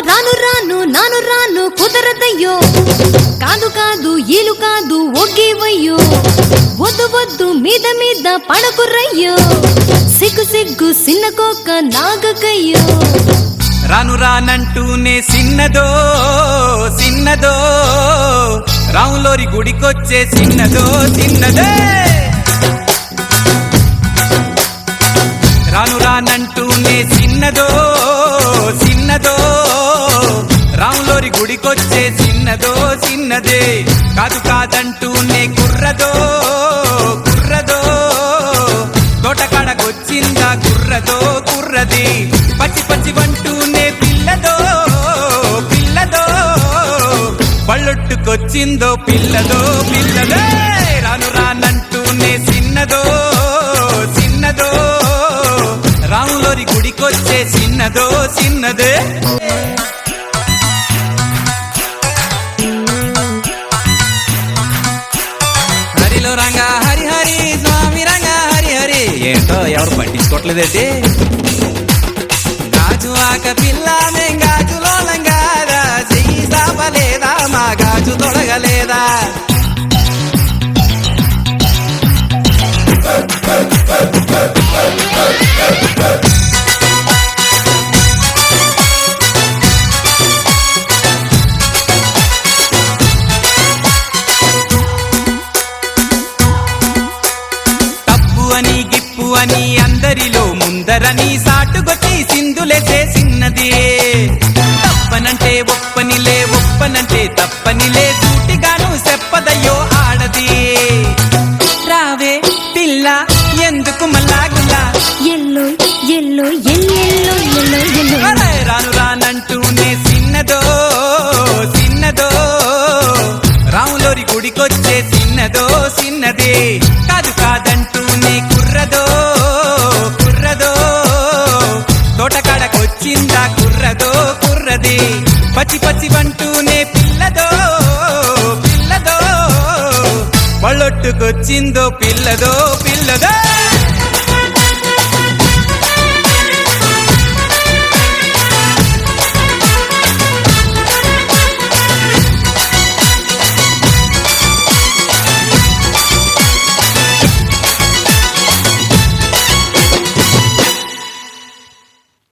రాను రాను నాను రాను కుదరదయ్యో, కాదు కాదు ఈలు కాదు ఒగ్గివయ్యో, వద్దు వద్దు మీద మీద పడకురయ్యో, సిగ్గు సిగ్గు సిన్న కోక నాగకయ్యో. రాను రానంటూనే సిన్నదో సిన్నదో, రాములోరి గుడికొచ్చే సిన్నదో సిన్నదే. రాను రానంటూనే సిన్నదో సిన్నదో, రాములోరి గుడికొచ్చే సిన్నదో సిన్నదే. కాదు కాదంటూనే కుర్రదో కుర్రదో, తోటకాడకొచ్చిందా కుర్రదో కుర్రది. పచ్చి పచ్చి వంటూనే పిల్లదో పిల్లదో, పళ్ళొట్టుకొచ్చిందో పిల్లదో పిల్లదే. రాను రానంటూనే సిన్నదో సిన్నదో, రాములోరి గుడికొచ్చే సిన్నదో సిన్నదే. హరిలో రంగా హరి హరి, స్వామి రంగా హరి హరి. ఏంటో ఎవరు పట్టించుకోవట్లేదేంటి? గాజు ఆక పిల్ల మేం గాజులోలంగారా, చెయ్యి సాపలేదా మా గాజు తొడగలేదా? తప్పు అని గిప్పు అని అందరిలో ముందరని సాటుగొచ్చి సింధులేసే సిన్నది. తప్పనంటే ఒప్పనిలే ఒప్పనంటే తప్పనిలే, సూటిగాను చెప్పదయ్యో ఆడది. రావే పిల్ల ఎందుకు మల్లాగుల్లా, ఎల్లో ఎల్లో ఎల్లెల్లో ఎల్లో ఎల్లో. రాను రానంటూనే సిన్నదో సిన్నదో, రాములోరి గుడికొచ్చే సిన్నదో సిన్నదే. కాదు కాదంటూనే కుర్రదో కుర్రదో, తోటకాడకొచ్చిందా కుర్రదో కుర్రది. పచ్చి పచ్చి వంటూనే పిల్లదో పిల్లదో, పళ్ళొట్టుకొచ్చిందో పిల్లదో పిల్లదో.